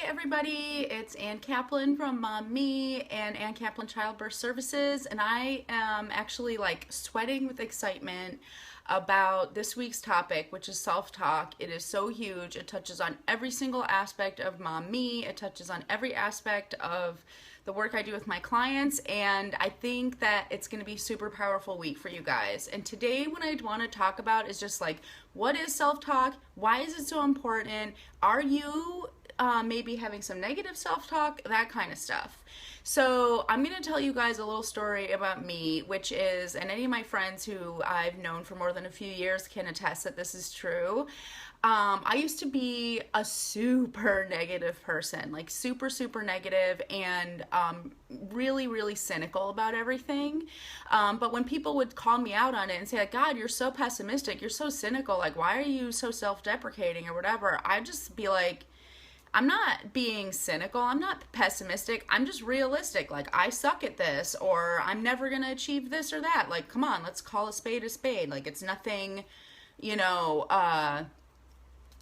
everybody, it's Ann Kaplan from Me and Ann Kaplan Childbirth Services, and I am actually like sweating with excitement about this week's topic, which is self-talk. It is so huge. It touches on every single aspect of Me. It touches on every aspect of the work I do with my clients, and I think that it's going to be a super powerful week for you guys. And today what I want to talk about is just like, what is self-talk? Why is it so important? Are you maybe having some negative self-talk? That kind of stuff. So I'm going to tell you guys a little story about me, which is, and any of my friends who I've known for more than a few years can attest that this is true. I used to be a super negative person, like super, super negative and really, really cynical about everything. But when people would call me out on it and say, like, God, you're so pessimistic, you're so cynical, like, why are you so self-deprecating or whatever, I'd just be like, I'm not being cynical. I'm not pessimistic. I'm just realistic. Like, I suck at this, or I'm never going to achieve this or that. Like, come on, let's call a spade a spade. Like, it's nothing, you know,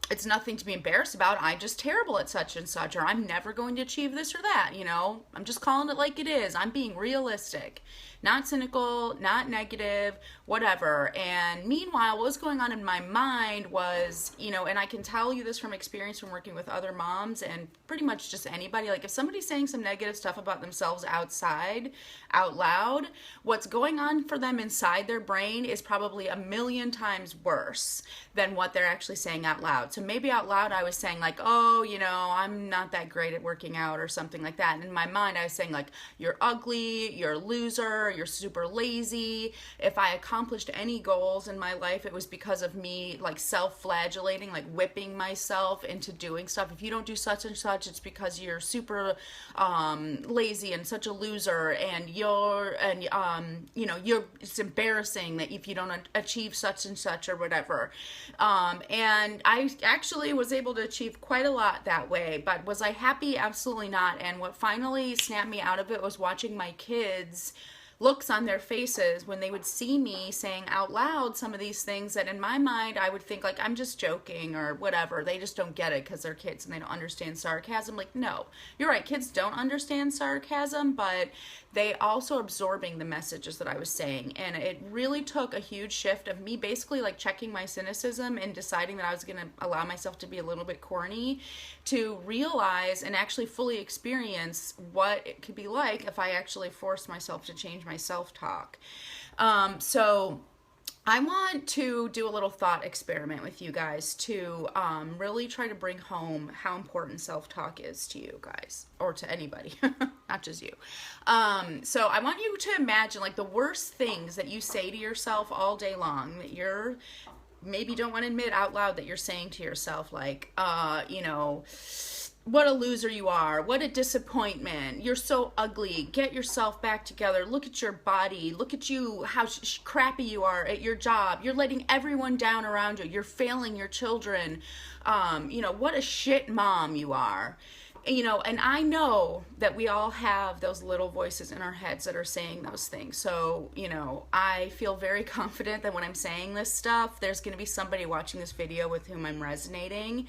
it's nothing to be embarrassed about. I'm just terrible at such and such, or I'm never going to achieve this or that, you know. I'm just calling it like it is. I'm being realistic, not cynical, not negative, whatever. And meanwhile, what was going on in my mind was, you know, and I can tell you this from experience from working with other moms and pretty much just anybody, like if somebody's saying some negative stuff about themselves outside, out loud, what's going on for them inside their brain is probably a million times worse than what they're actually saying out loud. So maybe out loud I was saying like, oh, you know, I'm not that great at working out or something like that. And in my mind I was saying like, you're ugly, you're a loser, you're super lazy. If I accomplished any goals in my life, it was because of me like self-flagellating, like whipping myself into doing stuff. If you don't do such and such, it's because you're super lazy and such a loser, and you know, it's embarrassing that if you don't achieve such and such or whatever. And I actually was able to achieve quite a lot that way, but was I happy? Absolutely not. And what finally snapped me out of it was watching my kids' looks on their faces when they would see me saying out loud some of these things that in my mind I would think like I'm just joking or whatever. They just don't get it because they're kids and they don't understand sarcasm. Like, no, you're right, kids don't understand sarcasm, but they also absorbing the messages that I was saying. And it really took a huge shift of me basically like checking my cynicism and deciding that I was going to allow myself to be a little bit corny, to realize and actually fully experience what it could be like if I actually forced myself to change my self-talk. So I want to do a little thought experiment with you guys to really try to bring home how important self-talk is to you guys, or to anybody, not just you. So I want you to imagine like the worst things that you say to yourself all day long that you're maybe don't want to admit out loud that you're saying to yourself, like, you know, what a loser you are, what a disappointment, you're so ugly, get yourself back together, look at your body, look at you, how crappy you are at your job, you're letting everyone down around you, you're failing your children, you know, what a shit mom you are. You know, and I know that we all have those little voices in our heads that are saying those things. So, you know, I feel very confident that when I'm saying this stuff, there's going to be somebody watching this video with whom I'm resonating.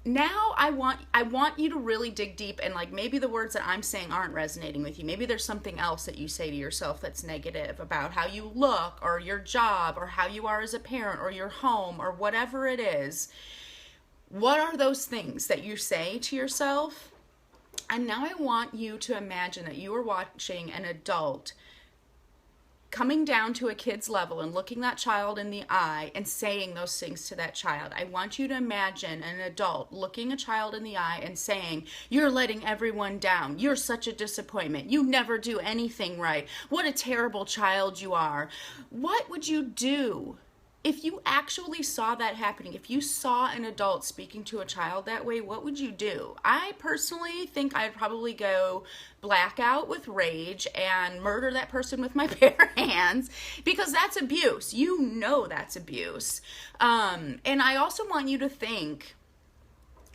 Now I want you to really dig deep, and like maybe the words that I'm saying aren't resonating with you. Maybe there's something else that you say to yourself that's negative about how you look or your job or how you are as a parent or your home or whatever it is. What are those things that you say to yourself? And now I want you to imagine that you are watching an adult coming down to a kid's level and looking that child in the eye and saying those things to that child. I want you to imagine an adult looking a child in the eye and saying, you're letting everyone down. You're such a disappointment. You never do anything right. What a terrible child you are. What would you do if you actually saw that happening? If you saw an adult speaking to a child that way, what would you do? I personally think I'd probably go blackout with rage and murder that person with my bare hands, because that's abuse. You know that's abuse. And I also want you to think,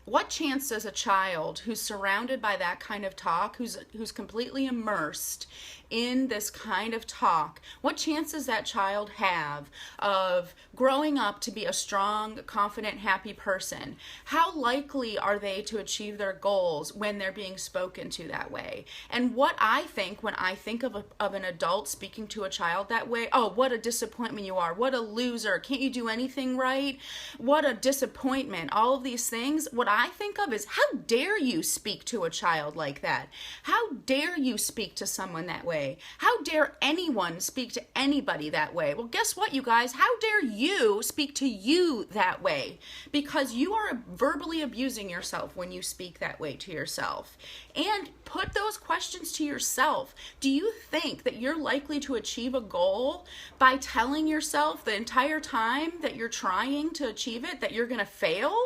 what chance does a child who's surrounded by that kind of talk, who's completely immersed in this kind of talk, what chance does that child have of growing up to be a strong, confident, happy person? How likely are they to achieve their goals when they're being spoken to that way? And what I think when I think of an adult speaking to a child that way, oh, what a disappointment you are, what a loser, can't you do anything right, what a disappointment, all of these things, what I think of is, how dare you speak to a child like that? How dare you speak to someone that way? How dare anyone speak to anybody that way? Well, guess what, you guys? How dare you speak to you that way? Because you are verbally abusing yourself when you speak that way to yourself. And put those questions to yourself. Do you think that you're likely to achieve a goal by telling yourself the entire time that you're trying to achieve it that you're going to fail?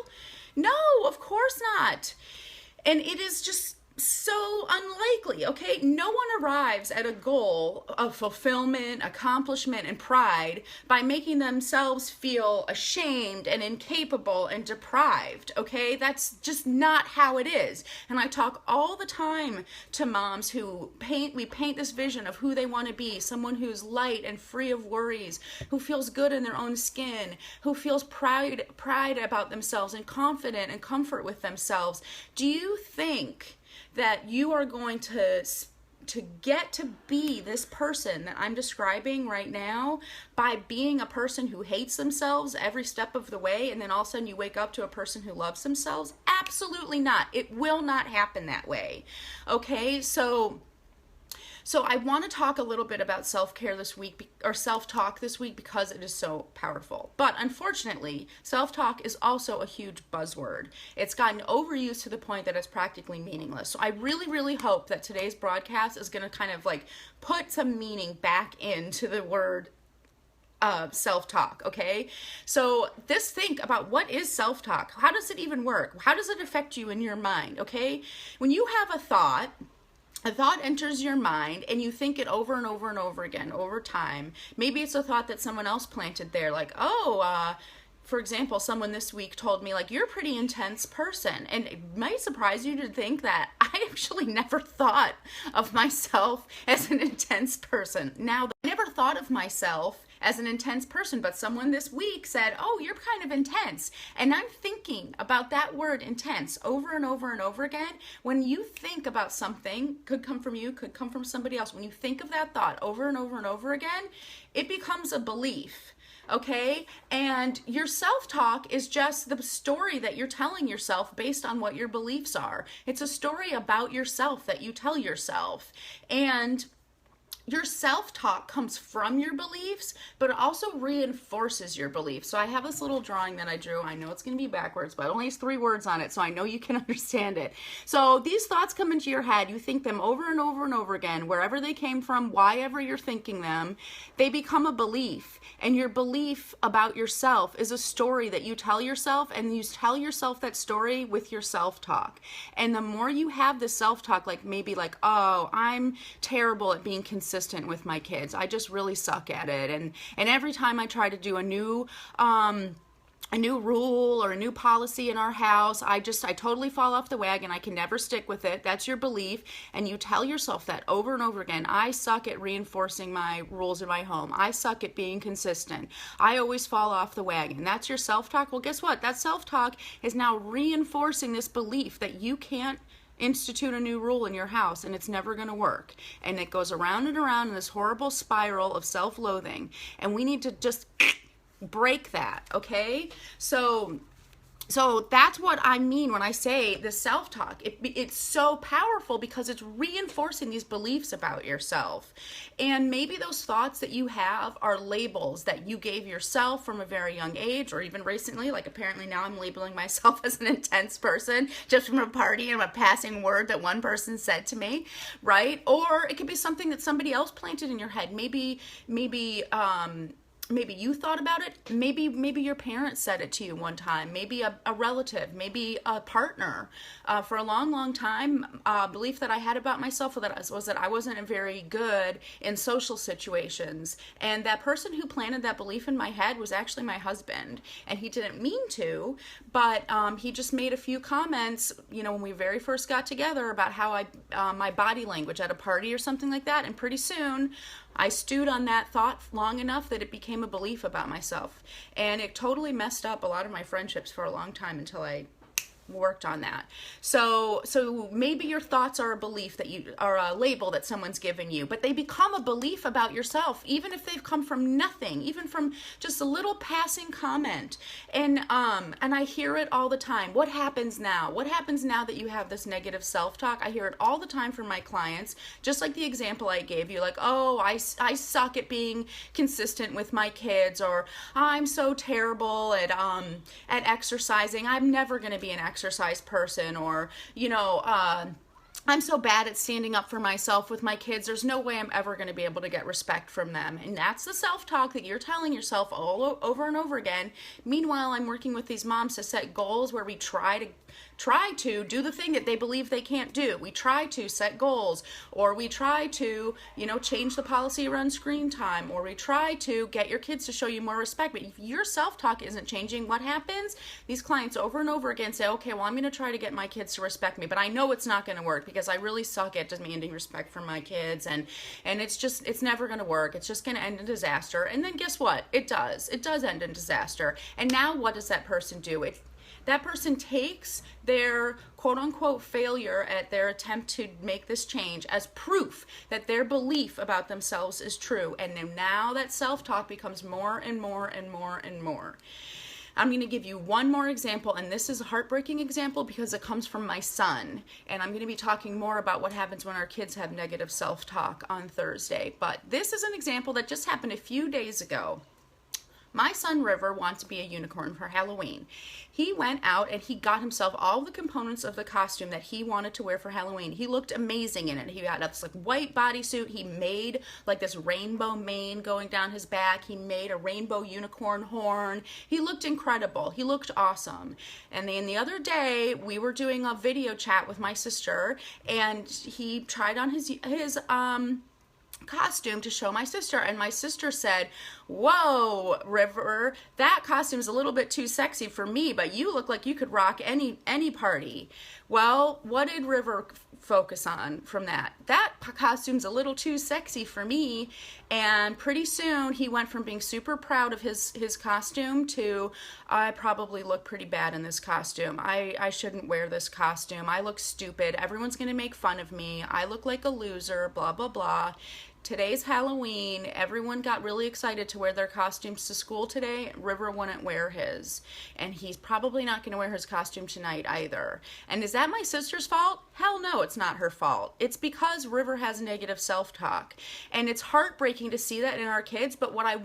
No, of course not. And it is just so unlikely, okay? No one arrives at a goal of fulfillment, accomplishment, and pride by making themselves feel ashamed and incapable and deprived, okay? That's just not how it is. And I talk all the time to moms who we paint this vision of who they want to be, someone who's light and free of worries, who feels good in their own skin, who feels pride about themselves and confident and comfort with themselves. Do you think that you are going to get to be this person that I'm describing right now by being a person who hates themselves every step of the way, and then all of a sudden you wake up to a person who loves themselves? Absolutely not. It will not happen that way. Okay, so I want to talk a little bit about self-care this week, or self-talk this week, because it is so powerful. But unfortunately, self-talk is also a huge buzzword. It's gotten overused to the point that it's practically meaningless. So I really, really hope that today's broadcast is going to kind of like put some meaning back into the word self-talk, okay? So think about, what is self-talk? How does it even work? How does it affect you in your mind, okay? When you have a thought enters your mind and you think it over and over and over again over time. Maybe it's a thought that someone else planted there, like, for example, someone this week told me, like, you're a pretty intense person. And it might surprise you to think that I actually never thought of myself as an intense person. Now, I never thought of myself as an intense person, but someone this week said, oh, you're kind of intense. And I'm thinking about that word intense over and over and over again. When you think about something, could come from you, could come from somebody else. When you think of that thought over and over and over again, it becomes a belief. Okay? And your self-talk is just the story that you're telling yourself based on what your beliefs are. It's a story about yourself that you tell yourself. And your self-talk comes from your beliefs, but it also reinforces your beliefs. So I have this little drawing that I drew. I know it's going to be backwards, but it only has 3 words on it, so I know you can understand it. So these thoughts come into your head. You think them over and over and over again, wherever they came from, why ever you're thinking them. They become a belief, and your belief about yourself is a story that you tell yourself, and you tell yourself that story with your self-talk. And the more you have this self-talk, like maybe like, oh, I'm terrible at being consistent with my kids. I just really suck at it. And every time I try to do a new rule or a new policy in our house, I totally fall off the wagon. I can never stick with it. That's your belief. And you tell yourself that over and over again. I suck at reinforcing my rules in my home. I suck at being consistent. I always fall off the wagon. That's your self-talk. Well, guess what? That self-talk is now reinforcing this belief that you can't institute a new rule in your house and it's never going to work. And it goes around and around in this horrible spiral of self-loathing. And we need to just break that, okay? So that's what I mean when I say the self-talk. It's so powerful because it's reinforcing these beliefs about yourself. And maybe those thoughts that you have are labels that you gave yourself from a very young age, or even recently, like apparently now I'm labeling myself as an intense person just from a party and a passing word that one person said to me, right? Or it could be something that somebody else planted in your head. Maybe maybe you thought about it, maybe your parents said it to you one time, maybe a relative, maybe a partner. For a long time, belief that I had about myself was that I wasn't very good in social situations, and that person who planted that belief in my head was actually my husband, and he didn't mean to, but he just made a few comments, when we very first got together, about how my body language at a party or something like that, and pretty soon I stewed on that thought long enough that it became a belief about myself. And it totally messed up a lot of my friendships for a long time until I worked on that. So maybe your thoughts are a belief that you are a label that someone's given you, but they become a belief about yourself, even if they've come from nothing, even from just a little passing comment. And I hear it all the time. What happens now? What happens now that you have this negative self-talk? I hear it all the time from my clients, just like the example I gave you, like, oh, I suck at being consistent with my kids, or I'm so terrible at exercising. I'm never going to be an exercise person, or I'm so bad at standing up for myself with my kids. There's no way I'm ever going to be able to get respect from them. And that's the self-talk that you're telling yourself all over and over again. Meanwhile, I'm working with these moms to set goals where we try to do the thing that they believe they can't do. We try to set goals, or we try to, change the policy around screen time, or we try to get your kids to show you more respect. But if your self-talk isn't changing, what happens? These clients over and over again say, okay, well, I'm going to try to get my kids to respect me, but I know it's not going to work because I really suck at demanding respect from my kids, and it's never going to work. It's just going to end in disaster. And then guess what? It does end in disaster. And now what does that person do? That person takes their quote-unquote failure at their attempt to make this change as proof that their belief about themselves is true. And then now that self-talk becomes more and more and more and more. I'm going to give you one more example, and this is a heartbreaking example because it comes from my son. And I'm going to be talking more about what happens when our kids have negative self-talk on Thursday. But this is an example that just happened a few days ago. My son River wants to be a unicorn for Halloween. He went out and he got himself all the components of the costume that he wanted to wear for Halloween. He looked amazing in it. He had this white bodysuit. He made this rainbow mane going down his back. He made a rainbow unicorn horn. He looked incredible. He looked awesome. And then the other day we were doing a video chat with my sister, and he tried on his costume to show my sister, and my sister said, "Whoa, River, that costume's a little bit too sexy for me, but you look like you could rock any party." Well, what did River focus on from that? That costume's a little too sexy for me. And pretty soon he went from being super proud of his costume to, I probably look pretty bad in this costume. I shouldn't wear this costume. I look stupid. Everyone's going to make fun of me. I look like a loser, blah, blah, blah. Today's Halloween. Everyone got really excited to wear their costumes to school today. River wouldn't wear his. And he's probably not going to wear his costume tonight either. And is that my sister's fault? Hell no, it's not her fault. It's because River has negative self-talk. And it's heartbreaking to see that in our kids, but what I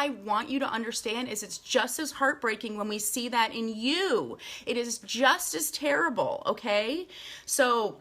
want you to understand is it's just as heartbreaking when we see that in you. It is just as terrible, okay? So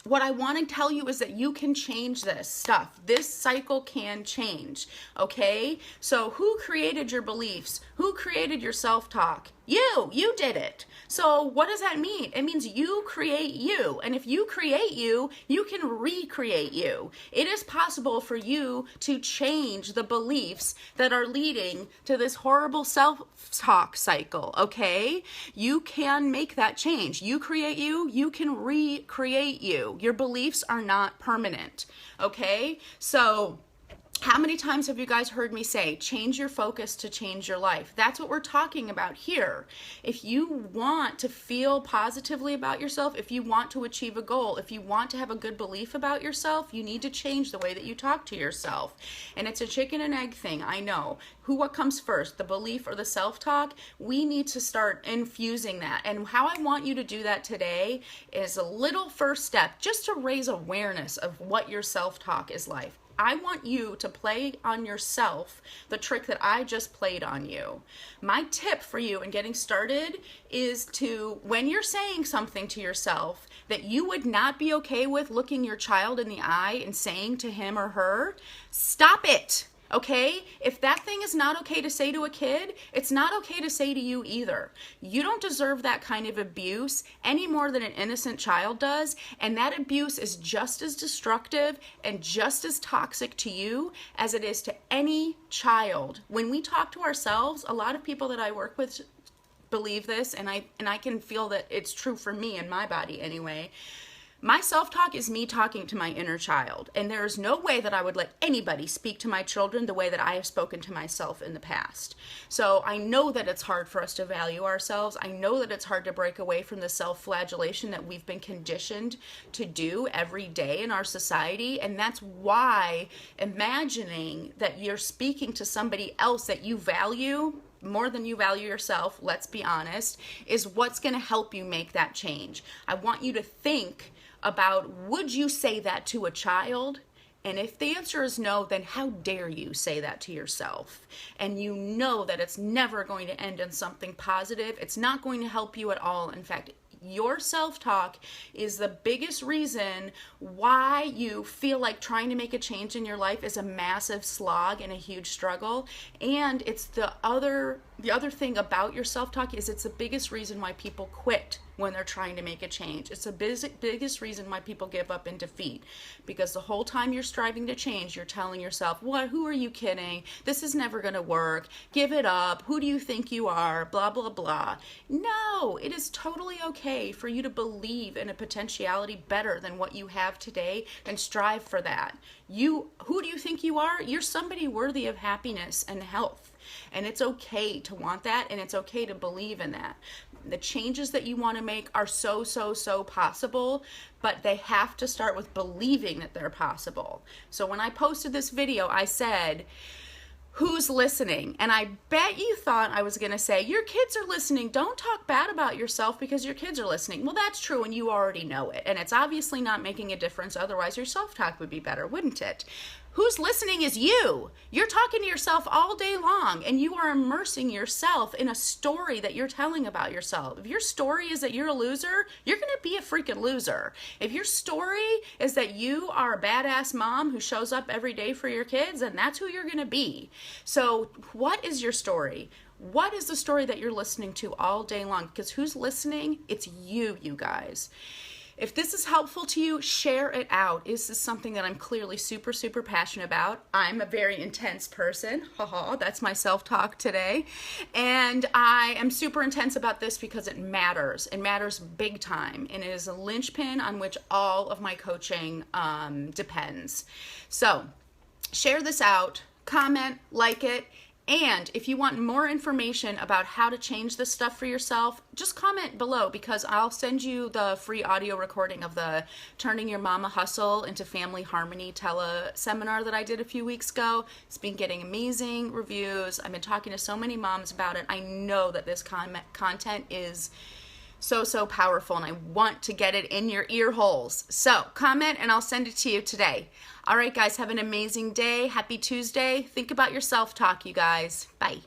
what I want to tell you is that you can change this stuff. This cycle can change, okay? So who created your beliefs? Who created your self-talk? You did it. So what does that mean? It means you create you. And if you create you, you can recreate you. It is possible for you to change the beliefs that are leading to this horrible self-talk cycle, okay? You can make that change. You create you, you can recreate you. Your beliefs are not permanent, okay? So how many times have you guys heard me say, change your focus to change your life? That's what we're talking about here. If you want to feel positively about yourself, if you want to achieve a goal, if you want to have a good belief about yourself, you need to change the way that you talk to yourself. And it's a chicken and egg thing, I know. What comes first, the belief or the self-talk? We need to start infusing that. And how I want you to do that today is a little first step, just to raise awareness of what your self-talk is like. I want you to play on yourself the trick that I just played on you. My tip for you in getting started is to, when you're saying something to yourself that you would not be okay with, looking your child in the eye and saying to him or her, stop it. Okay? If that thing is not okay to say to a kid, it's not okay to say to you either. You don't deserve that kind of abuse any more than an innocent child does, and that abuse is just as destructive and just as toxic to you as it is to any child. When we talk to ourselves, a lot of people that I work with believe this, and I can feel that it's true for me in my body anyway. My self-talk is me talking to my inner child, and there is no way that I would let anybody speak to my children the way that I have spoken to myself in the past. So I know that it's hard for us to value ourselves. I know that it's hard to break away from the self-flagellation that we've been conditioned to do every day in our society, and that's why imagining that you're speaking to somebody else that you value more than you value yourself, let's be honest, is what's going to help you make that change. I want you to think about, would you say that to a child? And if the answer is no, then how dare you say that to yourself? And you know that it's never going to end in something positive. It's not going to help you at all. In fact, your self-talk is the biggest reason why you feel like trying to make a change in your life is a massive slog and a huge struggle. And it's the other thing about your self-talk is it's the biggest reason why people quit when they're trying to make a change. It's the biggest reason why people give up in defeat, because the whole time you're striving to change, you're telling yourself, what, who are you kidding? This is never going to work. Give it up. Who do you think you are? Blah, blah, blah. No, it is totally okay for you to believe in a potentiality better than what you have today and strive for that. Who do you think you are? You're somebody worthy of happiness and health. And it's okay to want that, and it's okay to believe in that. The changes that you want to make are so possible, but they have to start with believing that they're possible. So when I posted this video, I said, who's listening? And I bet you thought I was going to say, your kids are listening. Don't talk bad about yourself because your kids are listening. Well, that's true, and you already know it. And it's obviously not making a difference. Otherwise, your self-talk would be better, wouldn't it? Who's listening is you. You're talking to yourself all day long, and you are immersing yourself in a story that you're telling about yourself. If your story is that you're a loser, you're going to be a freaking loser. If your story is that you are a badass mom who shows up every day for your kids, then that's who you're going to be. So what is your story? What is the story that you're listening to all day long? Because who's listening? It's you guys. If this is helpful to you, share it out. This is something that I'm clearly super passionate about. I'm a very intense person. Haha, that's my self-talk today. And I am super intense about this because it matters. It matters big time. And it is a linchpin on which all of my coaching depends. So share this out, comment, like it. And if you want more information about how to change this stuff for yourself, just comment below, because I'll send you the free audio recording of the Turning Your Mama Hustle into Family Harmony tele-seminar that I did a few weeks ago. It's been getting amazing reviews. I've been talking to so many moms about it. I know that this content is so powerful, and I want to get it in your ear holes. So comment and I'll send it to you today. All right, guys, have an amazing day. Happy Tuesday. Think about your self-talk, you guys. Bye.